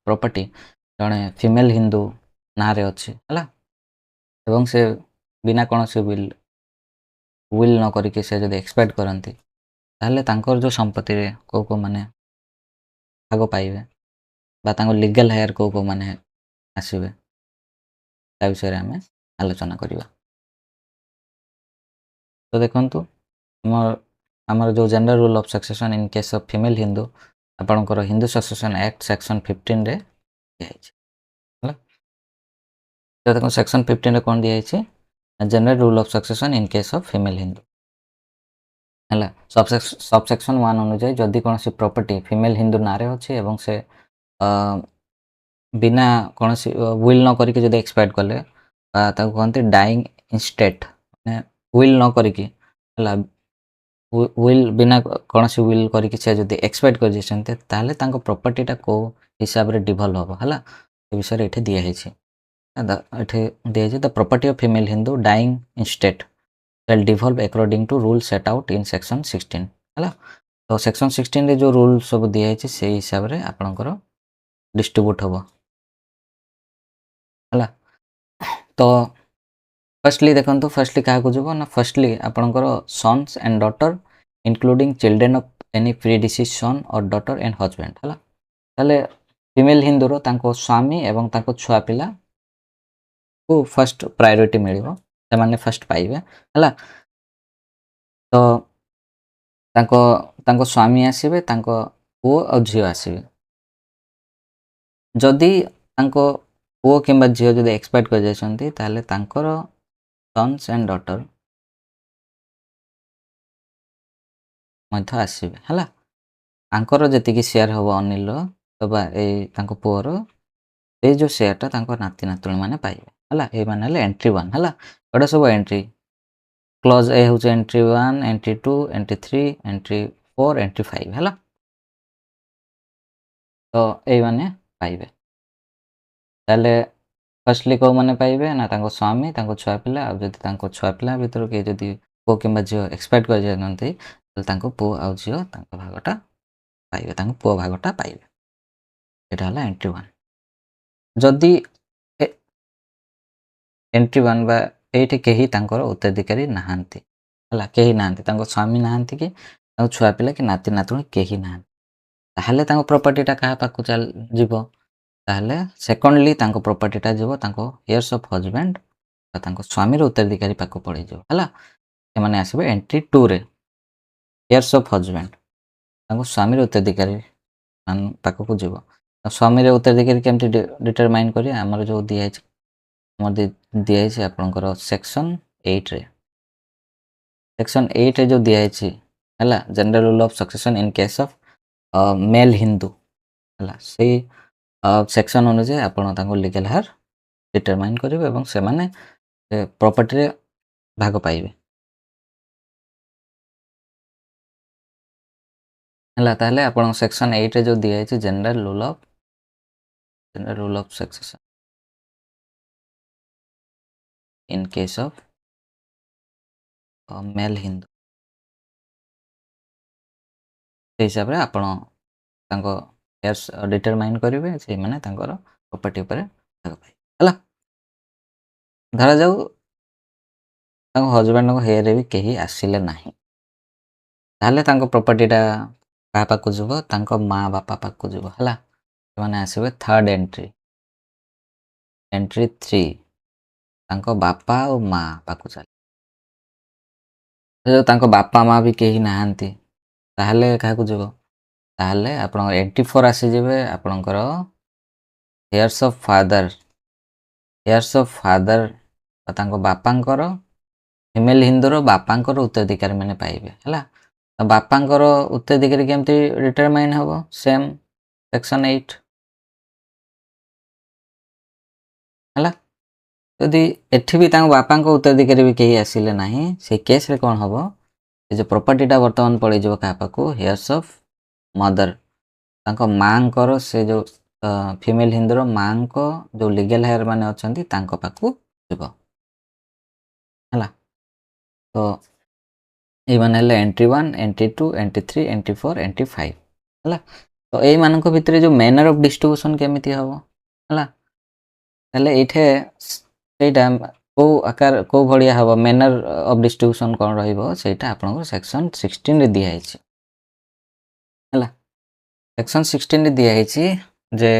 Property जड़े female Hindu ना रे अच्छी है एवं से बिना कौन से विल न करके से जब एक्सपेक्ट करती ताहले तांकर जो संपत्ति रे को माने भाग पाइबे बा तांको लीगल हायर को माने आसीबे ता विषय रे हमें आलोचना करिबा। तो देखंतु आमर जो general rule of succession in case of female Hindu आपणकर हिंदू सक्सेशन एक्ट सेक्शन 15 रे दिया है। तो देखो सेक्शन 15 रे कोन दिया है general rule of succession in case of female Hindu है सब सेक्शन 1 अनुसार जदि कौन सी प्रॉपर्टी फीमेल हिंदू ना रे अच्छे एवं से बिना कौन सी विल न करके जब एक्सपायर कले कहते डाइंग इंस्टेट मैंने विल न करके विल बिना कौन सी विल करके से जब एक्सपायर कर जाते ताहले तांको प्रॉपर्टीटा को हिसाब रे डिवॉल्व हम है ये विषय ये दिया है the property of female Hindu dying intestate shall devolve according to rule set out in section 16 है। तो सेक्शन 16 रे जो रूल सब दिया है से हिसाब रे आपनकर डिस्ट्रीब्यूट होबो है। तो फर्स्टली देखंतु फर्स्टली क्या को जबो ना फर्स्टली आपनकर sons and daughter including children of any predeceased son और डॉटर एंड हस्बैंड है। ताले फीमेल हिंदू रो तांको स्वामी एवं तांको छुआ पिला को फर्स्ट प्रायोरिटी मिलिबो से माने फर्स्ट पाइबे है। तो तांको तांको स्वामी आसीबे तांको पुओ और झियो आसीबे जदि तांको पुओ किंबा झियो जदि एक्सपायर कर जायछंती ताले तांकर सन्स एंड डॉटर मध्य आसीबे हला तांकर जतिकि शेयर हबो अनिल तबा ए तांको पुओर ए जो शेयरटा तांको नाती नातुणी माने पाइबे हला ए माने हले एंट्री 1 हला एडा सब एंट्री क्लॉज ए होचे entry 1 entry 2 entry 3 entry 4 entry 5 हला तो ए माने पाइबे ताले फर्स्टली को माने पाइबे ना तांको स्वामी तांको छुआ पिला आ जदि तांको छुआ पिला भीतर के जदि पुओ किंबा झियो एक्सपेक्ट कर जानती ताले तांको पुओ आ झियो तांको भागटा पाइबे तांको पुओ भागटा पाइबे एटा हला एंट्री 1 जदि एंट्री 1 बा एठी केही तांकर उत्तराधिकारी नाहांती हला केही नाहांती तांको स्वामी नाहांती कि तांको छुआ पिला कि नाती नातुणी केही नाहांती ताहले तांको प्रॉपर्टीटा काहा पाखु चल जीवो ताहले सेकंडली तांको प्रॉपर्टीटा जीवो तांको हेयर्स ऑफ हस्बैंड तांको स्वामी रो उत्तराधिकारी पाखु पड़े जीवो हला ए माने आसीबे एंट्री 2 रे हेयर्स ऑफ हस्बैंड तांको स्वामी रो उत्तराधिकारी मान पाखु जीवो स्वामी रो उत्तराधिकारी केमति डिटरमाइन करी हमर जो दिया है हमर दिया है आपनकर सेक्शन 8 रे सेक्शन 8 रे जो दिया है हला general rule of succession in case of male Hindu हला से सेक्शन अनुसार आपण तांको लीगल हायर डिटरमाइन करिवे एवं से माने प्रॉपर्टी रे भाग पाइबे हला ताहले आपण सेक्शन 8 रे जो दिया है general rule of succession in case of male Hindu से हिसाब रे आपण तांको हेयर्स डिटरमाइन करिवे से माने तांकर प्रॉपर्टी ऊपर भाग पाइबे हला धरा जाऊ तांको हस्बैंड को हेयर रे भी केही आसीले नाही ताहले तांको प्रॉपर्टीटा काहा पाखु जीवो तांको माँ बापा पाखु जीवो हला माने आसीबे थर्ड एंट्री एंट्री 3 तांको बापा और माँ पाखु चल जो तांको बापा माँ भी केही नाहांती ताहले काहा को जीवो ताहले आपण एंट्री 4 आसी जेबे आपणकर हेयर्स ऑफ फादर तांको बापांकर फीमेल हिंदूर बापांकर उत्तराधिकारी माने पाइबे हला बापांकर उत्तराधिकारी केमती डिटरमाइन हबो सेम सेक्शन 8 हला यदि एठी भी तांको बापांको उत्तराधिकारी भी केही आसीले नाही से केस रे कोन हबो जे प्रॉपर्टीटा वर्तमान पड़े जो का पाखु हेयर्स ऑफ मदर तांको मांकर से जो फीमेल हिंदूर मांको जो लीगल हेयर माने अछंती तांको पाखु जीवो हला तो ए माने entry 1 entry 2 entry 3 entry 4 entry 5 हला ତ ଏଇମାନଙ୍କ ଭିତରେ ଯେଉଁ ମ୍ୟାନର୍ ଅଫ୍ ଡିଷ୍ଟ୍ରିବ୍ୟୁସନ୍ କେମିତି ହେବ ହେଲା, ତାହେଲେ ଏଇଠି ସେଇଟା କେଉଁ ଆକାର କେଉଁ ଭଳିଆ ହେବ, ମ୍ୟାନର୍ ଅଫ୍ ଡିଷ୍ଟ୍ରିବ୍ୟୁସନ୍ କ'ଣ ରହିବ ସେଇଟା ଆପଣଙ୍କର ସେକ୍ସନ୍ 16ରେ ଦିଆହେଇଛି ହେଲା। ସେକ୍ସନ୍ 16ରେ ଦିଆହେଇଛି ଯେ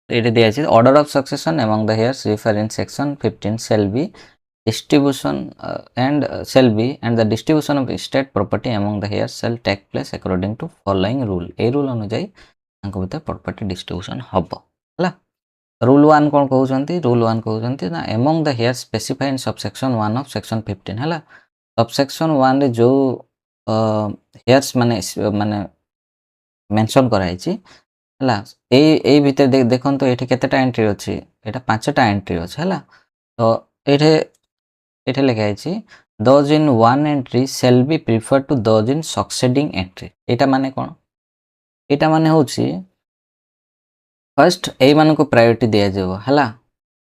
ଏଇଠି ଦିଆହେଇଛି order of succession among the heirs refer in section 15 shall be distribution and the distribution of estate property among the heirs shall take place according to following rule। এই rule ଅନୁଯାୟୀ ତାଙ୍କ ଭିତରେ property distribution ହେବ ହେଲା। rule 1 କ'ଣ କହୁଛନ୍ତି, rule 1 କହୁଛନ୍ତି ନା among the heirs specified in subsection 1 of section 15 ହେଲା। subsection 1 ରେ ଯେଉଁ heirs ମାନେ ମେନସନ୍ କରାଯାଇଛି ହେଲା, ଏଇ ଭିତରେ ଦେଖନ୍ତୁ ଏଇଠି କେତେଟା ଏଣ୍ଟ୍ରି ଅଛି, ଏଇଟା 5ଟା ଏଣ୍ଟ୍ରି ଅଛି ହେଲା। ତ ଏଇଠି ଲେଖା ହେଇଛି those in one entry shall be preferred to those in succeeding entry। ଏଇଟା ମାନେ କ'ଣ, ଏଇଟା ମାନେ ହେଉଛି ଫାର୍ଷ୍ଟ ଏଇମାନଙ୍କୁ ପ୍ରାୟୋରିଟି ଦିଆଯିବ ହେଲା,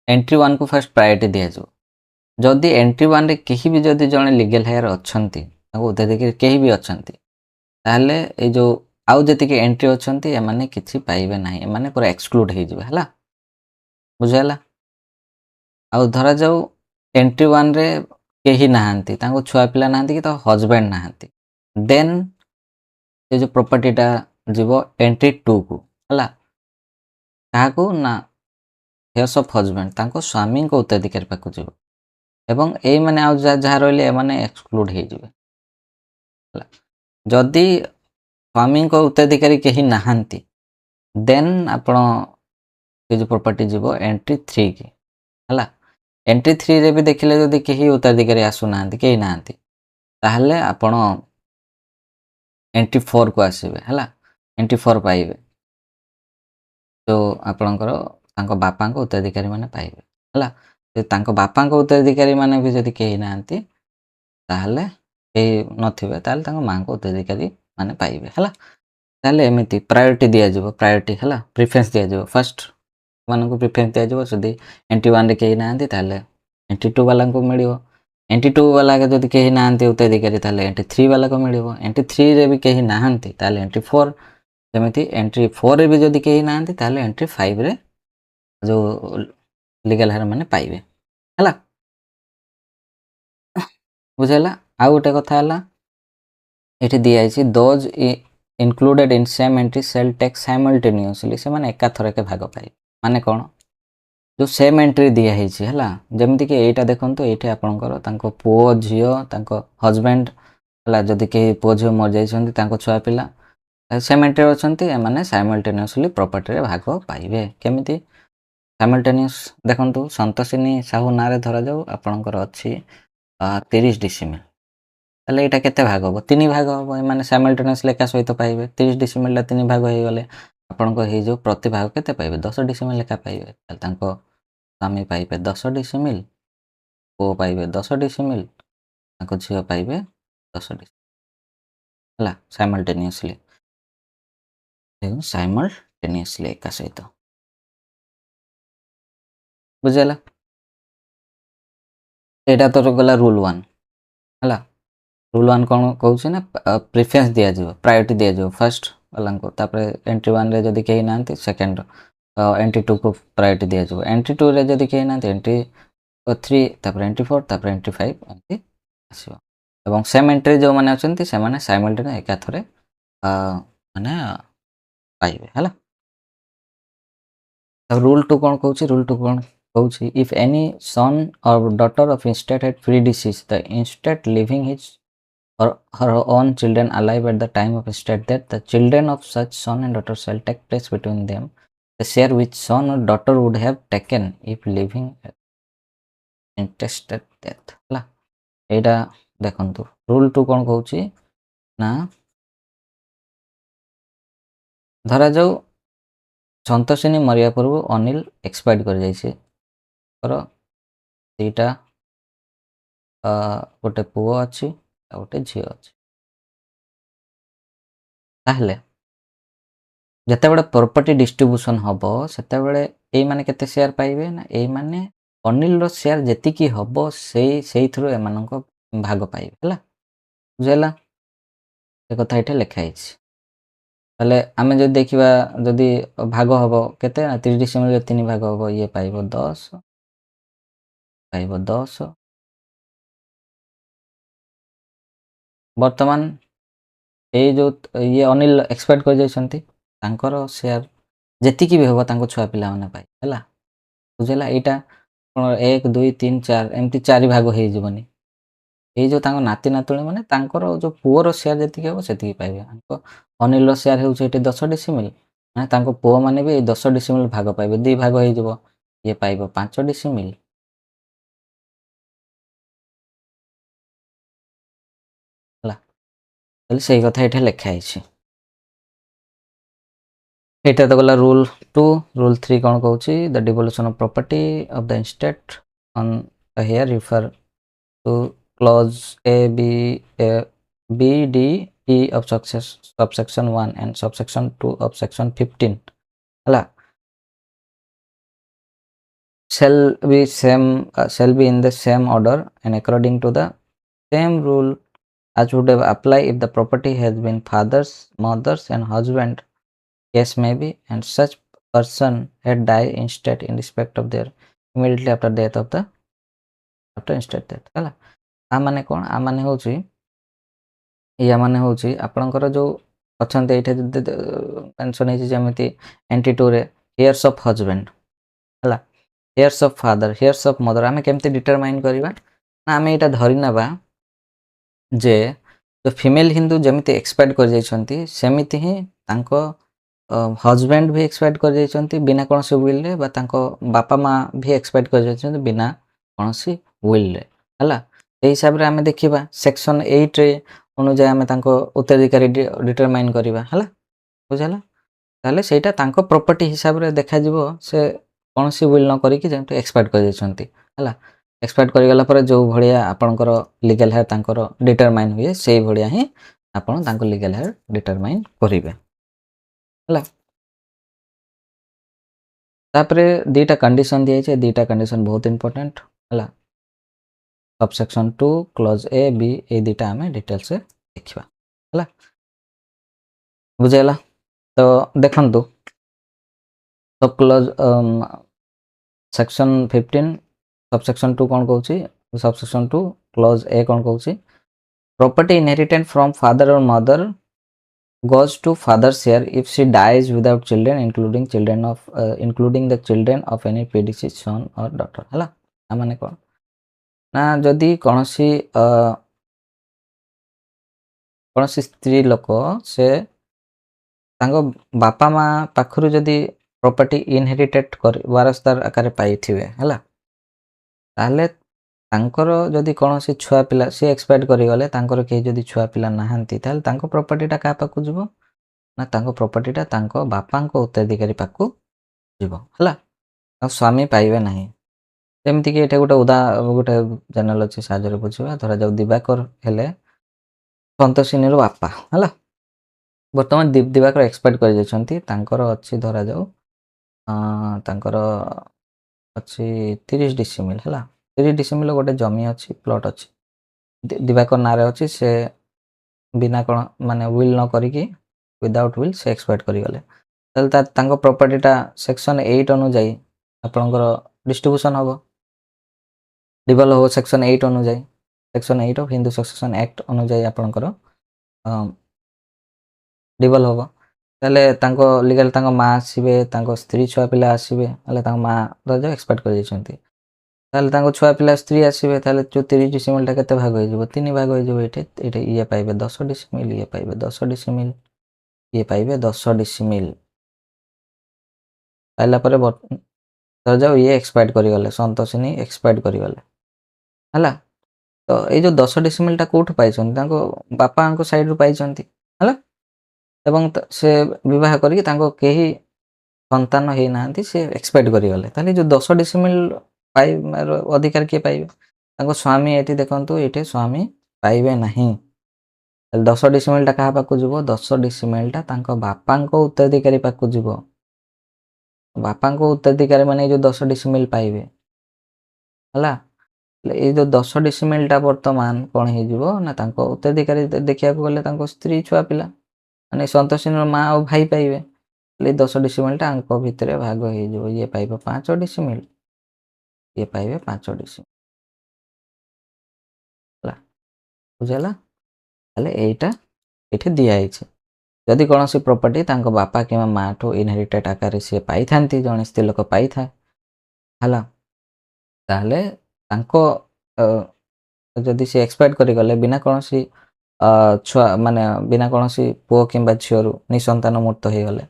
ଏଣ୍ଟ୍ରି 1କୁ ଫାର୍ଷ୍ଟ ପ୍ରାୟୋରିଟି ଦିଆଯିବ। ଯଦି ଏଣ୍ଟ୍ରି 1ରେ କେହି ବି ଯଦି ଜଣେ ଲିଗାଲ୍ ହେୟାର ଅଛନ୍ତି, ତାଙ୍କୁ ଉତ୍ତରାଧିକାରୀ କେହି ବି ଅଛନ୍ତି, ତାହେଲେ ଏଇ ଯେଉଁ ଆଉ ଯେତିକି ଏଣ୍ଟ୍ରି ଅଛନ୍ତି ଏମାନେ କିଛି ପାଇବେ ନାହିଁ, ଏମାନେ ପୁରା ଏକ୍ସକ୍ଲୁଡ୍ ହେଇଯିବେ ହେଲା, ବୁଝିହେଲା। ଆଉ ଧରାଯାଉ ଏଣ୍ଟ୍ରି 1ରେ କେହି ନାହାନ୍ତି, ତାଙ୍କ ଛୁଆ ପିଲା ନାହାନ୍ତି କି ତାଙ୍କ ହଜବେଣ୍ଡ ନାହାନ୍ତି, ଦେନ୍ ସେ ଯେଉଁ ପ୍ରପର୍ଟିଟା ଯିବ ଏଣ୍ଟ୍ରି 2କୁ ହେଲା। କାହାକୁ ନା ହେୟାର୍ସ ଅଫ୍ ହଜବେଣ୍ଡ, ତାଙ୍କ ସ୍ୱାମୀଙ୍କ ଉତ୍ତରାଧିକାରୀ ପାଖକୁ ଯିବ ଏବଂ ଏଇମାନେ ଆଉ ଯାହା ରହିଲେ ଏମାନେ ଏକ୍ସକ୍ଲୁଡ୍ ହେଇଯିବେ ହେଲା। ଯଦି ସ୍ୱାମୀଙ୍କ ଉତ୍ତରାଧିକାରୀ କେହି ନାହାନ୍ତି ଦେନ୍ ଆପଣ ସେ ଯେଉଁ ପ୍ରପର୍ଟି ଯିବ ଏଣ୍ଟ୍ରି 3କି ହେଲା। ଏଣ୍ଟ୍ରି 3ରେ ବି ଦେଖିଲେ ଯଦି କେହି ଉତ୍ତରାଧିକାରୀ ଆସୁନାହାନ୍ତି, କେହି ନାହାନ୍ତି, ତାହେଲେ ଆପଣ ଏଣ୍ଟ୍ରି 4କୁ ଆସିବେ ହେଲା। ଏଣ୍ଟ୍ରି 4 ପାଇବେ, ଯେଉଁ ଆପଣଙ୍କର ତାଙ୍କ ବାପାଙ୍କ ଉତ୍ତରାଧିକାରୀ ମାନେ ପାଇବେ ହେଲା। ଯଦି ତାଙ୍କ ବାପାଙ୍କ ଉତ୍ତରାଧିକାରୀ ମାନେ ବି ଯଦି କେହି ନାହାନ୍ତି, ତାହେଲେ କେହି ନଥିବେ, ତାହେଲେ ତାଙ୍କ ମାଆଙ୍କ ଉତ୍ତରାଧିକାରୀ ମାନେ ପାଇବେ ହେଲା। ତାହେଲେ ଏମିତି ପ୍ରାୟୋରିଟି ଦିଆଯିବ, ପ୍ରାୟୋରିଟି ହେଲା, ପ୍ରିଫରେନ୍ସ ଦିଆଯିବ, ଫାର୍ଷ୍ଟ ମାନଙ୍କୁ ପ୍ରିଫରେନ୍ସ ଦିଆଯିବ। ଯଦି ଏଣ୍ଟ୍ରି 1ରେ କେହି ନାହାନ୍ତି ତାହେଲେ ଏଣ୍ଟ୍ରି 2 ବାଲାଙ୍କୁ ମିଳିବ, ଏଣ୍ଟ୍ରି 2 ବାଲା ଯଦି କେହି ନାହାନ୍ତି ଉତ୍ତରାଧିକାରୀ ତାହେଲେ ଏଣ୍ଟ୍ରି 3 ବାଲାକୁ ମିଳିବ, ଏଣ୍ଟ୍ରି 3ରେ ବି କେହି ନାହାନ୍ତି ତାହେଲେ ଏଣ୍ଟ୍ରି 4, ସେମିତି ଏଣ୍ଟ୍ରି 4ରେ ବି ଯଦି କେହି ନାହାନ୍ତି ତାହେଲେ ଏଣ୍ଟ୍ରି 5ରେ ଯେଉଁ ଲିଗାଲ୍ ହେୟାର ମାନେ ପାଇବେ ହେଲା, ବୁଝିହେଲା। ଆଉ ଗୋଟେ କଥା ହେଲା ଏଠି ଦିଆହେଇଛି those included in same entry shall take simultaneously, ସେମାନେ ଏକାଥରକେ ଭାଗ ପାଇବେ। ମାନେ କ'ଣ, ଯେଉଁ ସେମ୍ ଏଣ୍ଟ୍ରି ଦିଆହେଇଛି ହେଲା, ଯେମିତିକି ଏଇଟା ଦେଖନ୍ତୁ, ଏଇଠି ଆପଣଙ୍କର ତାଙ୍କ ପୁଅ ଝିଅ ତାଙ୍କ ହଜବେଣ୍ଡ ହେଲା, ଯଦି କେହି ପୁଅ ଝିଅ ମରିଯାଇଛନ୍ତି ତାଙ୍କ ଛୁଆ ପିଲା ସେମ୍ ଏଣ୍ଟ୍ରିରେ ଅଛନ୍ତି, ଏମାନେ ସାଇମଲ୍ଟେନିୟସଲି ପ୍ରପର୍ଟିରେ ଭାଗ ପାଇବେ। କେମିତି ସାଇମଲ୍ଟେନିୟସ୍ ଦେଖନ୍ତୁ, ସନ୍ତୋଷିନୀ ସାହୁ ନାଁରେ ଧରାଯାଉ ଆପଣଙ୍କର ଅଛି 30 ଡିସିମିଲ୍, ତାହେଲେ ଏଇଟା କେତେ ଭାଗ ହେବ, 3 ଭାଗ ହେବ। ଏମାନେ ସାଇମଲ୍ଟେନିୟସଲି ଏକା ସହିତ ପାଇବେ, 30 ଡିସିମିଲ୍ଟା 3 ଭାଗ ହେଇଗଲେ ଆପଣଙ୍କ ହେଇଯିବ, ପ୍ରତି ଭାଗ କେତେ ପାଇବେ, 10 ଡିସିମିଲ୍ ଲେଖା ପାଇବେ। ତାହେଲେ ତାଙ୍କ ସ୍ୱାମୀ ପାଇବେ 10 ଡିସିମିଲ୍, ପୁଅ ପାଇବେ 10 ଡିସିମିଲ୍, ତାଙ୍କ ଝିଅ ପାଇବେ 10 ଡିସିମିଲ୍ ହେଲା, ସାଇମଲ୍ଟେନିୟସଲି ଦେଖନ୍ତୁ, ସାଇମଲ୍ଟେନିୟସଲି ଏକା ସହିତ, ବୁଝିହେଲା। ଏଇଟା ତ ଗଲା ରୁଲ୍ 1 ହେଲା। ରୁଲ୍ 1 କ'ଣ କହୁଛି ନା ପ୍ରିଫରେନ୍ସ ଦିଆଯିବ, ପ୍ରାୟୋରିଟି ଦିଆଯିବ ଫାର୍ଷ୍ଟ ବାଲାଙ୍କୁ, ତାପରେ ଏଣ୍ଟ୍ରି 1ରେ ଯଦି କେହି ନାହାନ୍ତି ସେକେଣ୍ଡ, ଏଣ୍ଟ୍ରି 2କୁ ପ୍ରାୟୋରିଟି ଦିଆଯିବ, ଏଣ୍ଟ୍ରି 2ରେ ଯଦି କେହି ନାହାନ୍ତି ଏଣ୍ଟ୍ରି 3, ତାପରେ ଏଣ୍ଟ୍ରି 4, ତାପରେ ଏଣ୍ଟ୍ରି 5 ଏମିତି ଆସିବ। ଏବଂ ସେମ୍ ଏଣ୍ଟ୍ରି ଯେଉଁମାନେ ଅଛନ୍ତି ସେମାନେ ସାଇମଲ୍ଟେନିୟସ୍ ଏକାଥରେ ମାନେ ପାଇବେ ହେଲା। ଆଉ ରୁଲ୍ 2 କ'ଣ କହୁଛି, ରୁଲ୍ 2 କ'ଣ କହୁଛି, if any son or daughter of intestate had predeceased the intestate leaving his or her own children alive at the time of estate death, the children of such son and daughter shall take place between them the share which son or daughter would have taken if living intestate death ହେଲା। ଏଇଟା ଦେଖନ୍ତୁ rule 2 କ'ଣ କହୁଛି ନା, ଧରାଯାଉ ସନ୍ତୋଷିନୀ ମରିବା ପୂର୍ବରୁ Anil expired କରିଯାଇଛି, ଦୁଇଟା ଗୋଟେ ପୁଅ ଅଛି ଆଉ ଗୋଟେ ଝିଅ ଅଛି, ତାହେଲେ ଯେତେବେଳେ ପ୍ରପର୍ଟି ଡିଷ୍ଟ୍ରିବ୍ୟୁସନ୍ ହେବ ସେତେବେଳେ ଏଇମାନେ କେତେ ସେୟାର ପାଇବେ ନା, ଏଇମାନେ ଅନିଲର ସେୟାର ଯେତିକି ହେବ ସେଇଥିରୁ ଏମାନଙ୍କ ଭାଗ ପାଇବେ ହେଲା, ବୁଝିହେଲା। ସେ କଥା ଏଠି ଲେଖା ହେଇଛି। ତାହେଲେ ଆମେ ଯଦି ଦେଖିବା ଯଦି ଭାଗ ହବ କେତେ ନା 30 ଡିସିମିଲ୍ରେ 3 ଭାଗ ହବ ଇଏ ପାଇବ 10 ପାଇବ 10। ବର୍ତ୍ତମାନ ଏଇ ଯୋଉ ଇଏ ଅନିଲ ଏକ୍ସପାୟାର୍ଡ କରିଯାଇଛନ୍ତି ତାଙ୍କର ସେୟାର ଯେତିକି ବି ହବ ତାଙ୍କ ଛୁଆ ପିଲାମାନେ ପାଇ ହେଲା ବୁଝିଲା। ଏଇଟା କ'ଣ 1 2 3 4 ଏମିତି 4 ଭାଗ ହେଇଯିବନି। ଏଇ ଯୋଉ ତାଙ୍କ ନାତି ନାତୁଣୀ ମାନେ ତାଙ୍କର ଯୋଉ ପୁଅର ସେୟାର ଯେତିକି ହବ ସେତିକି ପାଇବେ। ତାଙ୍କ ଅନିଲର ସେୟାର ହେଉଛି ଏଠି 10 ଡିସିମିଲ୍ ମାନେ ତାଙ୍କ ପୁଅମାନେ ବି ଏଇ 10 ଡିସିମିଲ୍ ଭାଗ ପାଇବେ। 2 ଭାଗ ହେଇଯିବ ଇଏ ପାଇବ 5 ଡିସିମିଲ୍ ହେଲା। ତାହେଲେ ସେଇ କଥା ଏଠି ଲେଖା ହେଇଛି। ଏଇଟା ତ ଗଲା ରୁଲ୍ 2। ରୁଲ୍ 3 କ'ଣ କହୁଛି the devolution of property of the intestate on heir refer to clause A, B, D, E of subsection 1 and subsection 2 of section 15 ହେଲା shall be in the same order and according to the same rule as would have apply if the property has been father's, mother's and husband case may be and such person had died instead in respect of their immediately after death of the after instead death ହେଲା। ଆ ମାନେ କ'ଣ ଆ ମାନେ ହେଉଛି ୟା ମାନେ ହେଉଛି ଆପଣଙ୍କର ଯେଉଁ ଅଛନ୍ତି ଏଇଠି ମେନସନ୍ ହେଇଛି ଯେମିତି NT2ରେ ହିୟର୍ସ ଅଫ୍ ହଜବେଣ୍ଡ ହେଲା ହିୟର୍ସ ଅଫ୍ ଫାଦର ହିୟର୍ସ ଅଫ୍ ମଦର ଆମେ କେମିତି ଡିଟରମାଇନ୍ କରିବା ନା ଆମେ ଏଇଟା ଧରି ନେବା ଯେ ଫିମେଲ ହିନ୍ଦୁ ଯେମିତି ଏକ୍ସପାୟାର୍ଡ କରିଯାଇଛନ୍ତି ସେମିତି ହିଁ ତାଙ୍କ ହଜବେଣ୍ଡ ବି ଏକ୍ସପାୟାର୍ଡ କରିଯାଇଛନ୍ତି ବିନା କୌଣସି ୱିଲ୍ରେ ବା ତାଙ୍କ ବାପା ମା ବି ଏକ୍ସପାୟାର୍ଡ କରିଯାଇଛନ୍ତି ବିନା କୌଣସି ୱିଲ୍ରେ ହେଲା। ସେଇ ହିସାବରେ ଆମେ ଦେଖିବା ସେକ୍ସନ୍ 8ରେ ଅନୁଯାୟୀ ଆମେ ତାଙ୍କ ଉତ୍ତରାଧିକାରୀ ଡିଟରମାଇନ୍ କରିବା ହେଲା ବୁଝିଲା। ତାହେଲେ ସେଇଟା ତାଙ୍କ ପ୍ରପର୍ଟି ହିସାବରେ ଦେଖାଯିବ ସେ କୌଣସି ୱିଲ୍ ନ କରିକି ଯେମିତି ଏକ୍ସପାୟାର୍ଡ କରିଯାଇଛନ୍ତି ହେଲା। ଏକ୍ସପାୟାର୍ଡ କରିଗଲା ପରେ ଯେଉଁ ଭଳିଆ ଆପଣଙ୍କର ଲିଗାଲ୍ ହେୟାର ତାଙ୍କର ଡିଟରମାଇନ୍ ହୁଏ ସେଇ ଭଳିଆ ହିଁ ଆପଣ ତାଙ୍କ ଲିଗାଲ୍ ହେୟାର ଡିଟରମାଇନ୍ କରିବେ ହେଲା। ତାପରେ ଦୁଇଟା କଣ୍ଡିସନ୍ ଦିଆଯାଇଛି ଏ ଦୁଇଟା କଣ୍ଡିସନ୍ ବହୁତ ଇମ୍ପୋର୍ଟାଣ୍ଟ ହେଲା। ସବସେକ୍ସନ୍ 2 କ୍ଲଜ୍ A, B ଏଇ ଦୁଇଟା ଆମେ ଡିଟେଲ୍ସରେ ଦେଖିବା ହେଲା ବୁଝିଗଲା। ତ ଦେଖନ୍ତୁ सब क्लज सेक्शन 15 सबसेक्शन 2 कौन कौन सबसेक्शन 2 क्लज A कौन कौन प्रॉपर्टी इनहेरिटेड फ्रॉम फादर और mother goes to father's share if she dies without children including the children of any predeceased son or daughter ହେଲା। माने कौन ना जदि कौन सी स्त्री लोक से ତାଙ୍କ ବାପା ମା ପାଖରୁ ଯଦି ପ୍ରପର୍ଟି ଇନହେରିଟେଡ୍ ୱାରସଦାର ଆକାରରେ ପାଇଥିବେ ହେଲା ତାହେଲେ ତାଙ୍କର ଯଦି କୌଣସି ଛୁଆ ପିଲା ସେ ଏକ୍ସପାୟାର୍ଡ କରିଗଲେ ତାଙ୍କର କେହି ଯଦି ଛୁଆ ପିଲା ନାହାନ୍ତି ତାହେଲେ ତାଙ୍କ ପ୍ରପର୍ଟିଟା କାହା ପାଖକୁ ଯିବ ନା ତାଙ୍କ ପ୍ରପର୍ଟିଟା ତାଙ୍କ ବାପାଙ୍କ ଉତ୍ତରାଧିକାରୀ ପାଖକୁ ଯିବ ହେଲା। ଆଉ ସ୍ୱାମୀ ପାଇବେ ନାହିଁ। ଯେମିତିକି ଏଠି ଗୋଟେ ଜେନେରାଲ ଅଛି ସାହାଯ୍ୟରେ ବୁଝିବା ଧରାଯାଉ ଦିବାକର ହେଲେ ସନ୍ତୋଷିନୀର ବାପା ହେଲା। ବର୍ତ୍ତମାନ ଦିବାକର ଏକ୍ସପାୟାର୍ଡ କରିଯାଇଛନ୍ତି ତାଙ୍କର ଅଛି ଧରାଯାଉ ତାଙ୍କର ଅଛି 30 ଡିସିମିଲ୍ ହେଲା। 30 ଡିସିମିଲ୍ ଗୋଟେ ଜମି ଅଛି ପ୍ଲଟ୍ ଅଛି ଦିବାକର ନାଁରେ ଅଛି ସେ ବିନା କ'ଣ ମାନେ ୱିଲ୍ ନ କରିକି ୱିଦାଉଟ୍ ୱିଲ୍ ସେ ଏକ୍ସପାୟାର୍ଡ କରିଗଲେ ତାହେଲେ ତାଙ୍କ ପ୍ରପର୍ଟିଟା ସେକ୍ସନ୍ 8 ଅନୁଯାୟୀ ଆପଣଙ୍କର ଡିଷ୍ଟ୍ରିବ୍ୟୁସନ୍ ହେବ ଡିଭଲ୍ ହେବ ସେକ୍ସନ୍ 8 ଅନୁଯାୟୀ ସେକ୍ସନ୍ 8 ଅଫ୍ ହିନ୍ଦୁ ସକ୍ସେସନ୍ ଆକ୍ଟ ଅନୁଯାୟୀ ଆପଣଙ୍କର ଡିଭଲ୍ ହେବ। ତାହେଲେ ତାଙ୍କ ଲିଗାଲ୍ ତାଙ୍କ ମା ଆସିବେ ତାଙ୍କ ସ୍ତ୍ରୀ ଛୁଆ ପିଲା ଆସିବେ ହେଲେ ତାଙ୍କ ମା ଧରାଯାଉ ଏକ୍ସପାୟାର୍ଡ କରିଯାଇଛନ୍ତି ତାହେଲେ ତାଙ୍କ ଛୁଆ ପିଲା ସ୍ତ୍ରୀ ଆସିବେ ତାହେଲେ ଯେଉଁ 30 ଡିସିମିଲ୍ଟା କେତେ ଭାଗ ହେଇଯିବ 3 ଭାଗ ହେଇଯିବ। ଏଇଠି ଇଏ ପାଇବେ 10 ଡିସିମିଲ୍ ଇଏ ପାଇବେ 10 ଡିସିମିଲ୍ ଇଏ ପାଇବେ 10 ଡିସିମିଲ୍ ପାଇଲା ପରେ ଧରାଯାଉ ଇଏ ଏକ୍ସପାୟାର୍ଡ କରିଗଲେ ସନ୍ତୋଷିନୀ ଏକ୍ସପାୟାର୍ଡ କରିଗଲେ ହେଲା। ତ ଏଇ ଯେଉଁ 10 ଡିସିମିଲ୍ଟା କେଉଁଠୁ ପାଇଛନ୍ତି ତାଙ୍କ ବାପାଙ୍କ ସାଇଡ଼ରୁ ପାଇଛନ୍ତି ହେଲା ଏବଂ ସେ ବିବାହ କରିକି ତାଙ୍କ କେହି ସନ୍ତାନ ହେଇନାହାନ୍ତି ସେ ଏକ୍ସପାୟାର୍ଡ କରିଗଲେ ତାହେଲେ ଯେଉଁ 10 ଡିସିମିଲ୍ ପାଇବାର ଅଧିକାର କିଏ ପାଇବେ ତାଙ୍କ ସ୍ୱାମୀ ଏଠି ଦେଖନ୍ତୁ ଏଠି ସ୍ୱାମୀ ପାଇବେ ନାହିଁ। ତାହେଲେ 10 ଡିସିମିଲ୍ଟା କାହା ପାଖକୁ ଯିବ 10 ଡିସିମିଲ୍ଟା ତାଙ୍କ ବାପାଙ୍କ ଉତ୍ତରାଧିକାରୀ ପାଖକୁ ଯିବ। ବାପାଙ୍କ ଉତ୍ତରାଧିକାରୀ ମାନେ ଏଇ ଯେଉଁ 10 ଡିସିମିଲ୍ ପାଇବେ ହେଲା। ଏଇ ଯୋଉ 10 ଡିସିମିଲ୍ଟା ବର୍ତ୍ତମାନ କ'ଣ ହେଇଯିବ ନା ତାଙ୍କ ଉତ୍ତରାଧିକାରୀ ଦେଖିବାକୁ ଗଲେ ତାଙ୍କ ସ୍ତ୍ରୀ ଛୁଆ ପିଲା ମାନେ ସନ୍ତୋଷିନୀର ମା ଆଉ ଭାଇ ପାଇବେ। ହେଲେ 10 ଡିସିମିଲ୍ଟା ଆଙ୍କ ଭିତରେ ଭାଗ ହେଇଯିବ। ଇଏ ପାଇବ 5 ଡିସିମିଲ୍, ଇଏ ପାଇବେ 5 ଡିସିମିଲ୍ ହେଲା, ବୁଝିହେଲା? ତାହେଲେ ଏଇଟା ଏଠି ଦିଆହେଇଛି। ଯଦି କୌଣସି ପ୍ରପର୍ଟି ତାଙ୍କ ବାପା କିମ୍ବା ମାଆଠୁ ଇନହେରିଟେଡ୍ ଆକାରରେ ସିଏ ପାଇଥାନ୍ତି, ଜଣେ ସ୍ତ୍ରୀ ଲୋକ ପାଇଥାଏ ହେଲା, ତାହେଲେ ତାଙ୍କ ଯଦି ସେ ଏକ୍ସପାୟାର୍ଡ କରିଗଲେ ବିନା କୌଣସି ଛୁଆ ମାନେ ବିନା କୌଣସି ପୁଅ କିମ୍ବା ଝିଅରୁ ନିଃସନ୍ତାନ ମୁକ୍ତ ହେଇଗଲେ,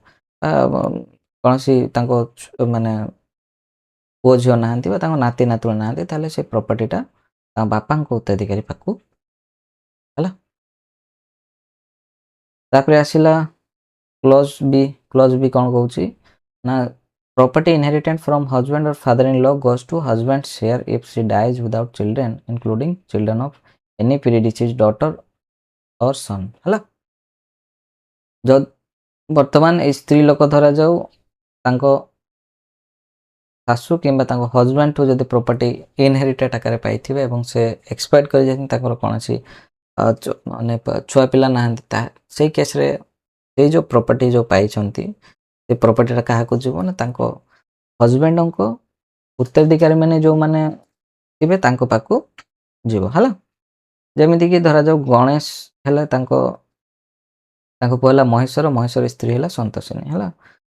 କୌଣସି ତାଙ୍କ ମାନେ ପୁଅ ଝିଅ ନାହାନ୍ତି ବା ତାଙ୍କ ନାତି ନାତୁଣୀ ନାହାନ୍ତି, ତାହେଲେ ସେ ପ୍ରପର୍ଟିଟା ତାଙ୍କ ବାପାଙ୍କ ଉତ୍ତରାଧିକାରୀ ପାଖକୁ ହେଲା। ତାପରେ ଆସିଲା କ୍ଲୋଜ୍ ବି। କ୍ଲୋଜ୍ ବି କ'ଣ କହୁଛି ନା property inherited from husband or father-in-law goes to husband's share if she dies without children, including children of any predeceased daughter or son ହେଲା। ବର୍ତ୍ତମାନ ଏଇ ସ୍ତ୍ରୀ ଲୋକ ଧରାଯାଉ ତାଙ୍କ ଶାଶୁ କିମ୍ବା ତାଙ୍କ ହଜବେଣ୍ଡଠୁ ଯଦି ପ୍ରପର୍ଟି ଇନହେରିଟେଡ୍ ଆକାରରେ ପାଇଥିବେ ଏବଂ ସେ ଏକ୍ସପାୟାର୍ଡ କରିଯାଇଛନ୍ତି, ତାଙ୍କର କୌଣସି ମାନେ ଛୁଆ ପିଲା ନାହାନ୍ତି, ସେଇ କେସ୍ରେ ସେଇ ଯେଉଁ ପ୍ରପର୍ଟି ଯେଉଁ ପାଇଛନ୍ତି ସେ ପ୍ରପର୍ଟିଟା କାହାକୁ ଯିବ ନା ତାଙ୍କ ହଜବେଣ୍ଡଙ୍କ ଉତ୍ତରାଧିକାରୀ ମାନେ ଯେଉଁମାନେ ଥିବେ ତାଙ୍କ ପାଖକୁ ଯିବ ହେଲା। ଯେମିତିକି ଧରାଯାଉ ଗଣେଶ ହେଲେ ତାଙ୍କ ପୁଅ ହେଲା ମହେଶ୍ୱର, ମହେଶ୍ୱର ସ୍ତ୍ରୀ ହେଲା ସନ୍ତୋଷିନୀ ହେଲା।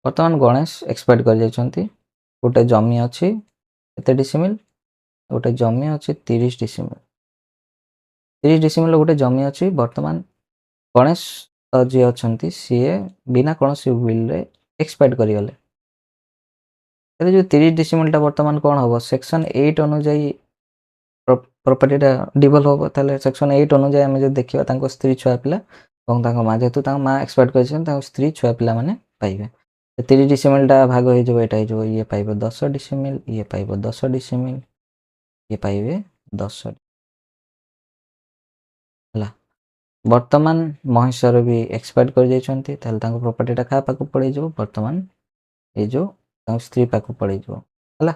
ବର୍ତ୍ତମାନ ଗଣେଶ ଏକ୍ସପାୟାର୍ଡ କରିଯାଇଛନ୍ତି। ଗୋଟେ ଜମି ଅଛି କେତେ ଡିସିମିଲ୍, ଗୋଟେ ଜମି ଅଛି 30 ଡିସିମିଲ୍, 30 ଡିସିମିଲ୍ ଗୋଟେ ଜମି ଅଛି। ବର୍ତ୍ତମାନ ଗଣେଶ ଯିଏ ଅଛନ୍ତି ସିଏ ବିନା କୌଣସି ୱିଲ୍ରେ ଏକ୍ସପାୟାର୍ଡ କରିଗଲେ। ତାହେଲେ ଯେଉଁ 30 ଡିସିମିଲ୍ଟା ବର୍ତ୍ତମାନ କ'ଣ ହେବ, ସେକ୍ସନ୍ 8 ଅନୁଯାୟୀ ପ୍ରପର୍ଟିଟା ଡିଭଲ୍ଭ ହେବ। ତାହେଲେ ସେକ୍ସନ୍ 8 ଅନୁଯାୟୀ ଆମେ ଯଦି ଦେଖିବା ତାଙ୍କ ସ୍ତ୍ରୀ ଛୁଆ ପିଲା ଏବଂ ତାଙ୍କ ମା, ଯେହେତୁ ତାଙ୍କ ମା ଏକ୍ସପାୟାର୍ଡ କରିଛନ୍ତି, ତାଙ୍କ ସ୍ତ୍ରୀ ଛୁଆ ପିଲାମାନେ ପାଇବେ। 30 ଡିସିମିଲ୍ଟା ଭାଗ ହେଇଯିବ, ଏଇଟା ହେଇଯିବ, ଇଏ ପାଇବ 10 ଡିସିମିଲ୍, ଇଏ ପାଇବ 10 ଡିସିମିଲ୍, ଇଏ ପାଇବେ 10 ହେଲା। ବର୍ତ୍ତମାନ ମହେଶ୍ୱର ବି ଏକ୍ସପାୟାର୍ଡ କରିଯାଇଛନ୍ତି, ତାହେଲେ ତାଙ୍କ ପ୍ରପର୍ଟିଟା କାହା ପାଖକୁ ପଳେଇଯିବ, ବର୍ତ୍ତମାନ ଏଇ ଯେଉଁ ତାଙ୍କ ସ୍ତ୍ରୀ ପାଖକୁ ପଳେଇଯିବ ହେଲା,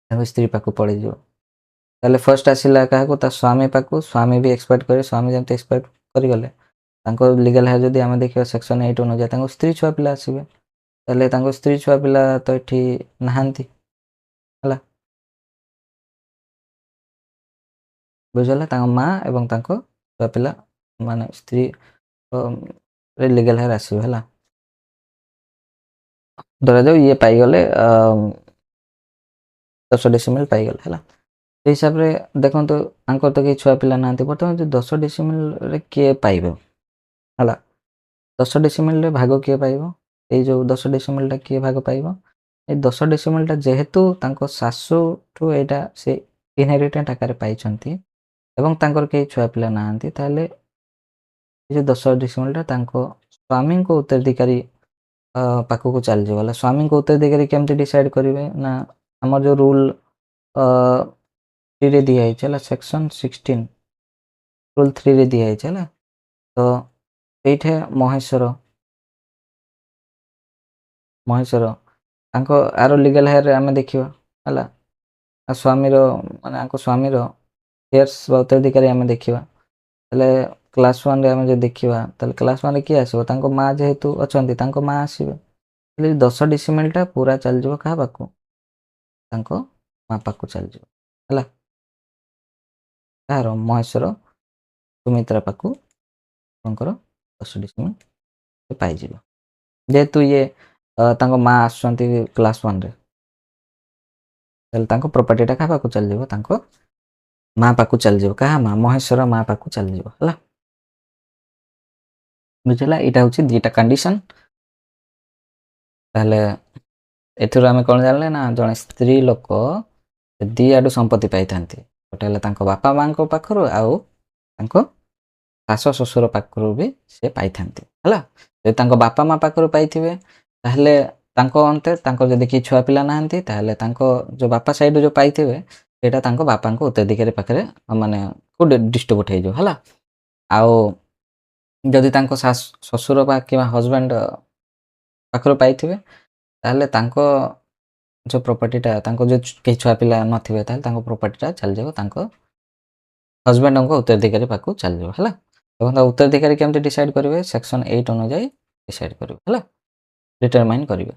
ତାଙ୍କ ସ୍ତ୍ରୀ ପାଖକୁ ପଳେଇଯିବ। ତାହେଲେ ଫର୍ଷ୍ଟ ଆସିଲା କାହାକୁ, ତା ସ୍ୱାମୀ ପାଖକୁ। ସ୍ୱାମୀ ବି ଏକ୍ସପାୟାର୍ଡ କରିବେ, ସ୍ୱାମୀ ଯେମିତି ଏକ୍ସପାୟାର୍ଡ କରିଗଲେ ତାଙ୍କ ଲିଗାଲ୍ ହେୟାର୍ ଯଦି ଆମେ ଦେଖିବା ସେକ୍ସନ୍ 8 ଅନୁଯାୟୀ ତାଙ୍କ ସ୍ତ୍ରୀ ଛୁଆ ପିଲା ଆସିବେ। ତାହେଲେ ତାଙ୍କ ସ୍ତ୍ରୀ ଛୁଆ ପିଲା ତ ଏଠି ନାହାନ୍ତି ହେଲା, ବୁଝିଗଲା? ତାଙ୍କ ମା ଏବଂ ତାଙ୍କ ଛୁଆ ପିଲା ମାନେ ସ୍ତ୍ରୀ ଲିଗାଲ୍ ହେୟାର୍ ଆସିବେ ହେଲା। ଧରାଯାଉ ଇଏ ପାଇଗଲେ 10 ଡିସିମିଲ୍ ପାଇଗଲେ ହେଲା। ସେଇ ହିସାବରେ ଦେଖନ୍ତୁ ତାଙ୍କର ତ କେହି ଛୁଆ ପିଲା ନାହାନ୍ତି। ବର୍ତ୍ତମାନ ଯେଉଁ 10 ଡିସିମିଲ୍ରେ କିଏ ପାଇବ ହେଲା, 10 ଡିସିମିଲ୍ରେ ଭାଗ କିଏ ପାଇବ, ଏଇ ଯେଉଁ 10 ଡିସିମିଲ୍ଟା କିଏ ଭାଗ ପାଇବ, ଏଇ 10 ଡିସିମିଲ୍ଟା ଯେହେତୁ ତାଙ୍କ ଶାଶୁଠୁ ଏଇଟା ସେ ଇନହେରିଟେଡ୍ ଆକାରରେ ପାଇଛନ୍ତି ଏବଂ ତାଙ୍କର କେହି ଛୁଆ ପିଲା ନାହାନ୍ତି, ତାହେଲେ ଏ ଯେଉଁ 10 ଡିସିମିଲ୍ଟା ତାଙ୍କ ସ୍ୱାମୀଙ୍କ ଉତ୍ତରାଧିକାରୀ ପାଖକୁ ଚାଲିଯିବ ହେଲା। ସ୍ୱାମୀଙ୍କ ଉତ୍ତରାଧିକାରୀ କେମିତି ଡିସାଇଡ୍ କରିବେ ନା ଆମର ଯେଉଁ ରୁଲ୍ 3ରେ ଦିଆହେଇଛି ହେଲା, ସେକ୍ସନ୍ 16 ରୁଲ୍ 3ରେ ଦିଆହେଇଛି ହେଲା। ତ ଏଇଠି ମହେଶ୍ୱର ତାଙ୍କ ଆର ଲିଗାଲ୍ ହେୟାର୍ରେ ଆମେ ଦେଖିବା ହେଲା, ସ୍ୱାମୀର ମାନେ ଆଙ୍କ ସ୍ୱାମୀର ହେୟାର୍ସ ବା ଉତ୍ତରାଧିକାରୀ ଆମେ ଦେଖିବା। ତାହେଲେ କ୍ଲାସ୍ 1ରେ ଆମେ ଯଦି ଦେଖିବା, ତାହେଲେ କ୍ଲାସ୍ 1ରେ କିଏ ଆସିବ, ତାଙ୍କ ମା ଯେହେତୁ ଅଛନ୍ତି ତାଙ୍କ ମା ଆସିବେ। ହେଲେ 10 ଡିସିମିଲ୍ଟା ପୁରା ଚାଲିଯିବ କାହା ପାଖକୁ, ତାଙ୍କ ମା ପାଖକୁ ଚାଲିଯିବ ହେଲା। କାହାର, ମହେଶ୍ୱର ସୁମିତ୍ରା ପାଖକୁ ଆପଣଙ୍କର 10 ଡିସିମିଲ୍ ସେ ପାଇଯିବ। ଯେହେତୁ ଇଏ ତାଙ୍କ ମା ଆସୁଛନ୍ତି କ୍ଲାସ୍ 1ରେ, ତାହେଲେ ତାଙ୍କ ପ୍ରପର୍ଟିଟା କାହା ପାଖକୁ ଚାଲିଯିବ, ତାଙ୍କ ମା ପାଖକୁ ଚାଲିଯିବ। କାହା ମା, ମହେଶ୍ୱର ମା ପାଖକୁ ଚାଲିଯିବ ହେଲା, ବୁଝିଲା? ଏଇଟା ହେଉଛି 2ଟା କଣ୍ଡିସନ୍। ତାହେଲେ ଏଥିରୁ ଆମେ କ'ଣ ଜାଣିଲେ ନା ଜଣେ ସ୍ତ୍ରୀ ଲୋକ 2 ଆଡ଼ୁ ସମ୍ପତ୍ତି ପାଇଥାନ୍ତି। ଗୋଟେ ହେଲା ତାଙ୍କ ବାପା ମାଆଙ୍କ ପାଖରୁ ଆଉ ତାଙ୍କ ଶାଶୁ ଶ୍ୱଶୁର ପାଖରୁ ବି ସେ ପାଇଥାନ୍ତି ହେଲା। ଯଦି ତାଙ୍କ ବାପା ମା ପାଖରୁ ପାଇଥିବେ ତାହେଲେ ତାଙ୍କ ଅନ୍ତେ ତାଙ୍କର ଯଦି କେହି ଛୁଆ ପିଲା ନାହାନ୍ତି, ତାହେଲେ ତାଙ୍କ ଯେଉଁ ବାପା ସାଇଡ଼୍ରୁ ଯେଉଁ ପାଇଥିବେ ସେଇଟା ତାଙ୍କ ବାପାଙ୍କ ଉତ୍ତରାଧିକାରୀ ପାଖରେ ମାନେ ଡିଷ୍ଟ୍ରିବ୍ୟୁଟ୍ ହେଇଯିବ ହେଲା। ଆଉ ଯଦି ତାଙ୍କ ଶ୍ୱଶୁର ବା କିମ୍ବା ହଜବେଣ୍ଡ ପାଖରୁ ପାଇଥିବେ ତାହେଲେ ତାଙ୍କ जो प्रॉपर्टीटा तांको जो केही छुआ पिला नथिबे ताहेले तांको प्रॉपर्टीटा चली जाबो तांको हस्बैंडଙ୍କ उत्तराधिकारी पाखକୁ ଚାଲିଯିବ ହେଲା। ଦେଖନ୍ତୁ उत्तराधिकारी କେମିତି ଡିସାଇଡ୍ କରିବେ ସେକ୍ସନ 8 ଅନୁଯାୟୀ ଡିସାଇଡ୍ କରିବେ ହେଲା, ଡିଟରମାଇନ୍ କରିବେ।